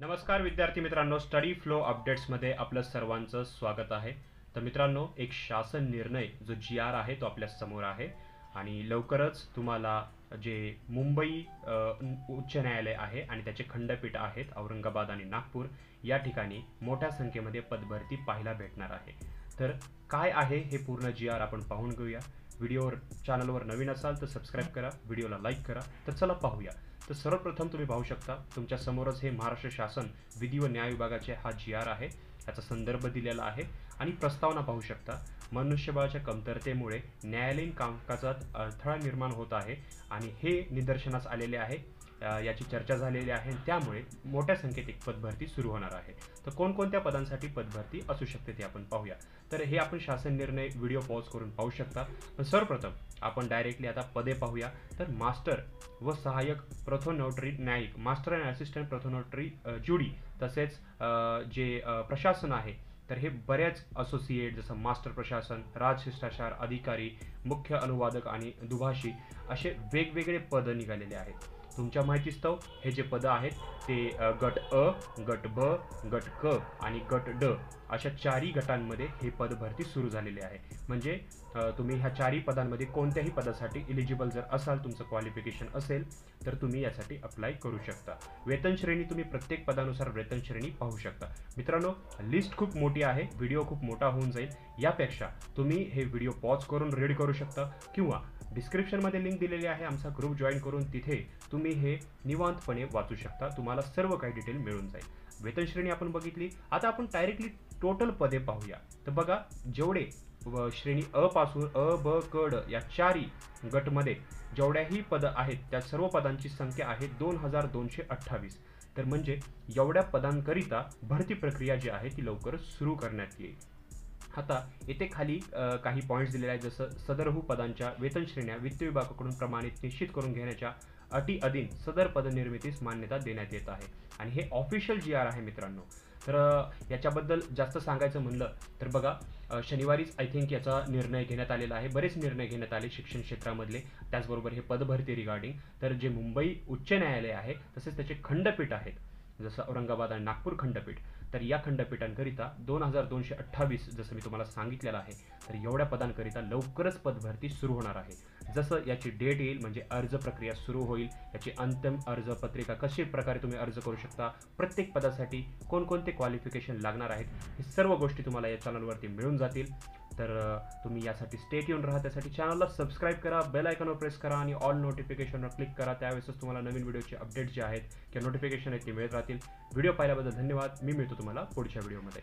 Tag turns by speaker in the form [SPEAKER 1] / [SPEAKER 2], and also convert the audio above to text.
[SPEAKER 1] नमस्कार विद्यार्थी मित्रांनो, स्टडी फ्लो अपडेट्समध्ये आपलं सर्वांचं स्वागत आहे. तर मित्रांनो, एक शासन निर्णय जो जी आर आहे तो आपल्या समोर आहे आणि लवकरच तुम्हाला जे मुंबई उच्च न्यायालय आहे आणि त्याचे खंडपीठ आहेत औरंगाबाद आणि नागपूर या ठिकाणी मोठ्या संख्येमध्ये पदभरती पाहायला भेटणार आहे. तर काय आहे हे पूर्ण जी आर आपण पाहून घेऊया. व्हिडिओवर चॅनलवर नवीन असाल तर सबस्क्राईब करा, व्हिडिओला लाईक करा. तर चला पाहूया. तर सर्वप्रथम तुम्ही पाहू शकता तुमच्या समोरच हे महाराष्ट्र शासन विधी व न्याय विभागाचे हा जी.आर आहे. याचा संदर्भ दिलेला आहे आणि प्रस्तावना पाहू शकता. मनुष्यबळाच्या कमतरतेमुळे न्यायालयीन कामकाजात अडथळा निर्माण होत आहे आणि हे निदर्शनास आलेले आहे. याची चर्चा झालेली आहे. त्यामुळे मोठ्या संख्येत एक पदभरती सुरू होणार आहे. तर कोणकोणत्या पदांसाठी पदभरती असू शकते ते आपण पाहूया. तर हे आपण शासन निर्णय व्हिडिओ पॉज करून पाहू शकता. पण सर्वप्रथम आपण डायरेक्टली आता पदे पाहूया. तर मास्टर व सहाय्यक प्रथोनोटरी न्यायिक, मास्टर अँड असिस्टंट प्रथोनोटरी जुडी, तसेच जे प्रशासन आहे तर हे बऱ्याच असोसिएट जसं मास्टर प्रशासन, राजशिष्टाचार अधिकारी, मुख्य अनुवादक आणि दुभाषी असे वेगवेगळे पद निघालेले आहेत. तुमच्या माहितीस्तव हे जे पदं आहेत ते गट अ, गट ब, गट क आणि गट ड अशा चारही गटांमध्ये हे पदभरती सुरू झालेले आहे. म्हणजे तुम्ही ह्या चारही पदांमध्ये कोणत्याही पदासाठी इलिजिबल जर असाल, तुमचं क्वालिफिकेशन असेल तर तुम्ही यासाठी अप्लाय करू शकता. वेतन श्रेणी तुम्ही प्रत्येक पदानुसार वेतन श्रेणी पाहू शकता. मित्रांनो, लिस्ट खूप मोठी आहे, व्हिडिओ खूप मोठा होऊन जाईल. यापेक्षा तुम्ही हे व्हिडिओ पॉज करून रीड करू शकता किंवा डिस्क्रिप्शनमध्ये लिंक दिलेली आहे, आमचा ग्रुप जॉईन करून तिथे तुम्ही हे निवांतपणे वाचू शकता. तुम्हाला सर्व काही डिटेल मिळून जाईल. वेतन श्रेणी आपण बघितली. आता आपण डायरेक्टली टोटल पदे पाहूया. तर बघा, जेवढे श्रेणी अ पासून अ, ब, क, ड या चारही गटमध्ये जेवढ्याही पदं आहेत त्या सर्व पदांची संख्या आहे 2228. तर म्हणजे एवढ्या पदांकरिता भरती प्रक्रिया जी आहे ती लवकरच सुरू करण्यात येईल. आता येथे खाली काही पॉईंट्स दिलेले आहेत, जसं सदरहू पदांच्या वेतन श्रेण्या वित्त विभागाकडून प्रमाणित निश्चित करून घेण्याच्या अटी अधीन सदर पदनिर्मितीस मान्यता देण्यात येत आहे. आणि हे ऑफिशियल जी.आर आहे मित्रांनो. तर याच्याबद्दल जास्त सांगायचं म्हणलं तर बघा, शनिवारीच आय थिंक याचा निर्णय घेण्यात आलेला आहे. बरेच निर्णय घेण्यात आले शिक्षण क्षेत्रामधले, त्याचबरोबर हे पदभरती रिगार्डिंग. तर जे मुंबई उच्च न्यायालय आहे तसेच त्याचे खंडपीठ आहेत, जसं औरंगाबाद आणि नागपूर खंडपीठ, तर या खंडपीठांकरिता 2228 जसं मी तुम्हाला सांगितलेलं आहे, तर एवढ्या पदांकरिता लवकरच पदभरती सुरू होणार आहे. जसं याची डेट येईल म्हणजे अर्ज प्रक्रिया सुरू होईल, याची अंतिम अर्ज पत्रिका कशी प्रकारे तुम्ही अर्ज करू शकता, प्रत्येक पदासाठी कोणकोणते क्वालिफिकेशन लागणार आहेत, हे सर्व गोष्टी तुम्हाला या चॅनलवरती मिळून जातील. तर तुम्ही यासाठी स्टेट येऊन राहा. त्यासाठी चॅनलला सबस्क्राईब करा, बेल आयकॉनवर प्रेस करा आणि ऑल नोटिफिकेशनवर क्लिक करा. त्यावेळेसच तुम्हाला नवीन व्हिडिओचे अपडेट्स जे आहेत किंवा नोटिफिकेशन आहेत ते मिळत राहतील. व्हिडिओ पाहिल्याबद्दल धन्यवाद. मी मिळतो तुम्हाला पुढच्या व्हिडिओमध्ये.